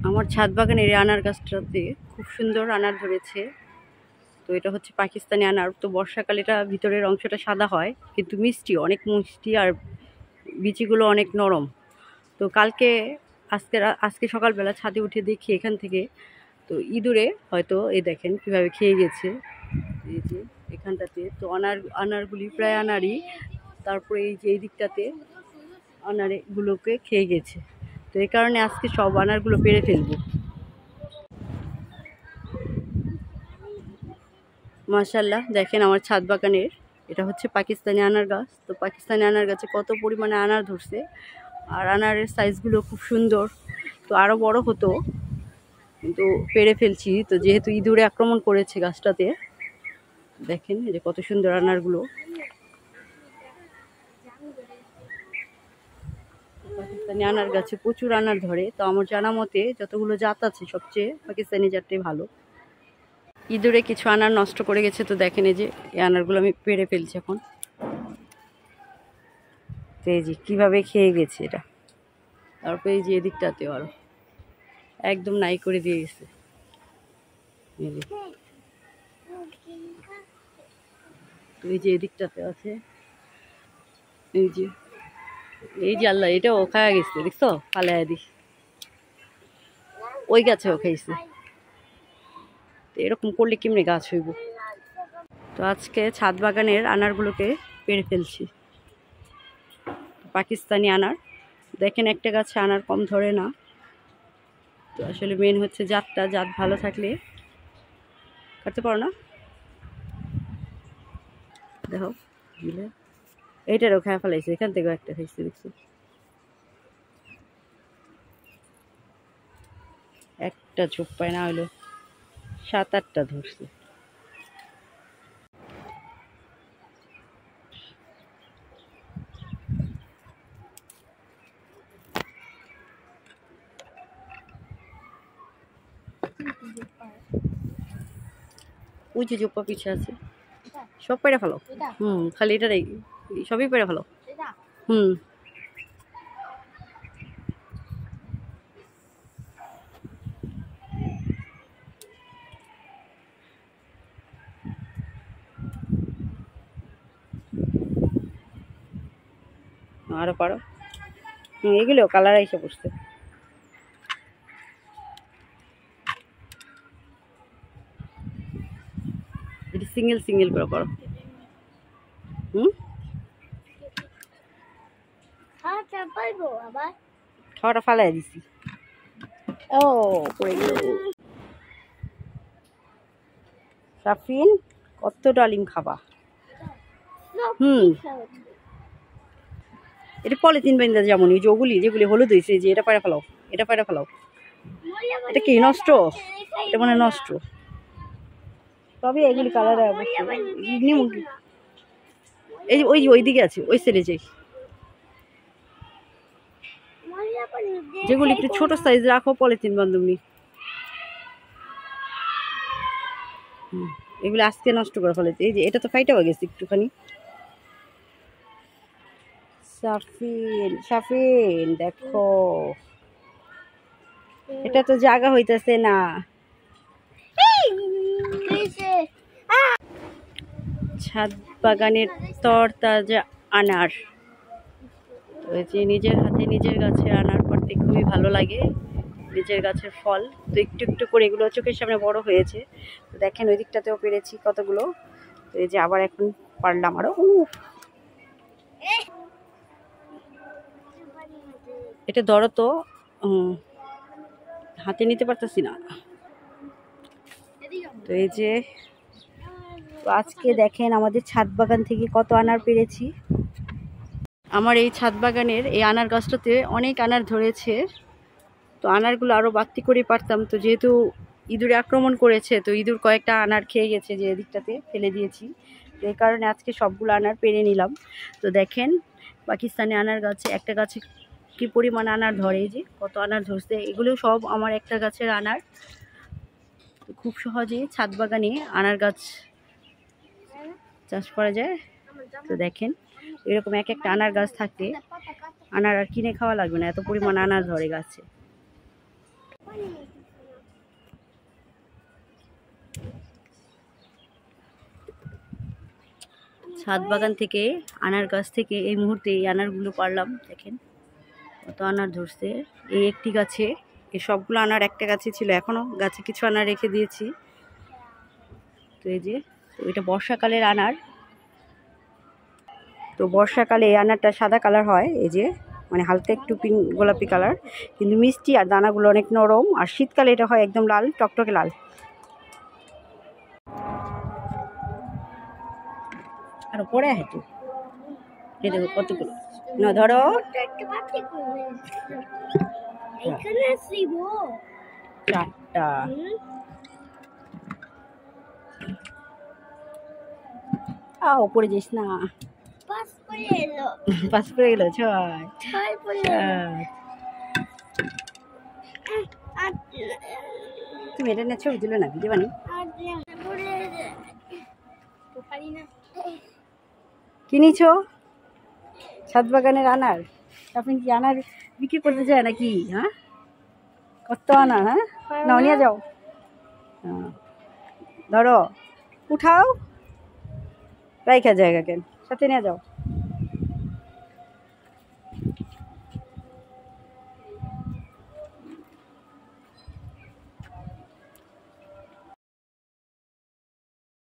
আমার ছাদ বাগানের আনার গাছটাতে খুব সুন্দর আনার ধরেছে। তো এটা হচ্ছে পাকিস্তানি আনার। তো বর্ষাকালে এটা ভিতরের অংশটা সাদা হয়, কিন্তু মিষ্টি, অনেক মিষ্টি, আর বিচিগুলো অনেক নরম। তো আজকে সকালবেলা ছাদে উঠে দেখি এখান থেকে, তো ইঁদুরে হয়তো এই দেখেন কিভাবে খেয়ে গেছে, এই যে এখানটাতে। তো আনারগুলি প্রায় আনারই, তারপরে এই যে এই দিকটাতে আনারগুলোকে খেয়ে গেছে। তো এই কারণে আজকে সব আনারগুলো পেড়ে ফেলবো। মাশাআল্লাহ, দেখেন আমার ছাদ বাগানের এটা হচ্ছে পাকিস্তানি আনার গাছ। তো পাকিস্তানি আনার গাছে কত পরিমাণে আনার ধরছে, আর আনারের সাইজগুলো খুব সুন্দর। তো আরও বড় হতো, কিন্তু পেড়ে ফেলছি। তো যেহেতু ইঁদুরে আক্রমণ করেছে গাছটাতে, দেখেন এই যে কত সুন্দর আনারগুলো। পাকিস্তানি আনার গাছে প্রচুর আনার ধরে। তো আমার জানা মতে যতগুলো জাত আছে, সবচেয়ে পাকিস্তানি জাতটাই ভালো। ইঁদুরে কিছু আনার নষ্ট করে গেছে। তো দেখেন এই যে এই আনারগুলো আমি পেড়ে ফেলছি এখন। তো এই যে কীভাবে খেয়ে গেছে এটা। তারপরে এই যে এদিকটাতে আরো একদম নাই করে দিয়ে গেছে। তো এই যে এদিকটাতে আছে, এই যে আল্লাহ, এটাও খাওয়া গেছে, দেখছো? পালাইয়া দি ওই গাছেও খাইছে। তো এরকম করলে কেমনে গাছ হইব? তো আজকে ছাদ বাগানের আনারগুলোকে পেড়ে ফেলছি, পাকিস্তানি আনার। দেখেন একটা গাছে আনার কম ধরে না। তো আসলে মেন হচ্ছে জাত ভালো থাকলে কাটতে পারো না। দেখো এইটারও খাওয়া ফেলাইছে, এখান থেকেও একটা খাইছে, দেখছি একটা চোখ পায় না হলো 7-8টা ধরছে। ওই যে জোপা পিছে আছে, সব পেড়ে ফেলো। খালি এটা সবই পেড়ে ফেলো। আরো পারো। এগুলো কালার এসে পড়ছে। এটা সিঙ্গেল করে পারো। খাওয়াটা ফালাই দিছি। ও পড়ে গেল। সাফিন, কত ডালিম খাবা? এটা পলিথিন বাইন্দা, যেমন এই যেগুলি হলুদ হয়েছে, যে এটা পায়রা ফেলাও, এটা পায়রা ফেলাও। এটা কি নষ্ট? এটা মানে নষ্ট। তবে এগুলি কালার এই ওইদিকে আছে, ওই সাইডে যাই। যেগুলি একটু ছোট সাইজ রাখো, পলিথিন বান্ধবনি। এগুলি আজকে নষ্ট করে ফেলেছে। এই যে এটা তো ফাইটা হয়ে গেছে একটুখানি। সাফিন দেখো, এটা তো জায়গা হইতেছে না। ছাদ বাগানের তরতাজা আনার। ওই যে নিজের হাতে নিজের গাছের আনার পড়তে খুবই ভালো লাগে, নিজের গাছের ফল। তো একটু একটু করে এগুলো চোখের সামনে বড় হয়েছে। তো দেখেন ওই দিকটাতেও পেরেছি কতগুলো। তো এই যে আবার এখন পারলাম আরো। এটা ধরো তো, হাতে নিতে পারতেছি না। তো এই যে, তো আজকে দেখেন আমাদের ছাদ বাগান থেকে কত আনার পেরেছি। আমার এই ছাদ বাগানের এই আনার গাছটাতে অনেক আনার ধরেছে। তো আনারগুলো আরও বাড়তি করে পারতাম, তো যেহেতু ইঁদুরে আক্রমণ করেছে তো ইঁদুর কয়েকটা আনার খেয়ে গেছে, যে এদিকটাতে ফেলে দিয়েছি। তো এই কারণে আজকে সবগুলো আনার পেরে নিলাম। তো দেখেন পাকিস্তানি আনার গাছে একটা গাছে কি পরিমাণ আনার ধরে, যে কত আনার ধরছে। এগুলো সব আমার একটা গাছের আনার। খুব সহজে ছাদ বাগানে আনার গাছ চাষ করা যায়। তো দেখেন এরকম এক একটা আনার গাছ থাকতে আনার আর কিনে খাওয়া লাগবে না, এত পরিমাণ আনার ধরে গাছে। ছাদ বাগান থেকে আনার গাছ থেকে এই মুহূর্তে এই আনারগুলো পারলাম। দেখেন কত আনার ধরছে এই একটি গাছে। এই সবগুলো আনার একটা গাছে ছিল, এখনো গাছে কিছু আনার রেখে দিয়েছি। তো এই যে, তো এটা বর্ষাকালের আনার। তো বর্ষাকালে এই আনারটা সাদা কালার হয়, এই যে মানে হালকা একটু পিঙ্ক গোলাপি কালার, কিন্তু মিষ্টি আর দানাগুলো অনেক নরম। আর শীতকালে এটা হয় একদম লাল, টকটকে লাল। আর পরে হেঁটে এই দেখো কতগুলো না ধরো। চারটা ওপরে যাস না, পাস করে গেল। ছয় তুমি এটা নিয়ে ছবি তুলে না, ভিডিও বানি। কি নিছো? ছাদ বাগানের আনার। আপনি কি আনার বিক্রি করতে চায় নাকি? হ্যাঁ, কত আনার? হ্যাঁ নাও নিয়ে যাও। হ্যাঁ ধরো, উঠাও, রাইখা জায়গা কেন, সাথে নিয়ে যাও।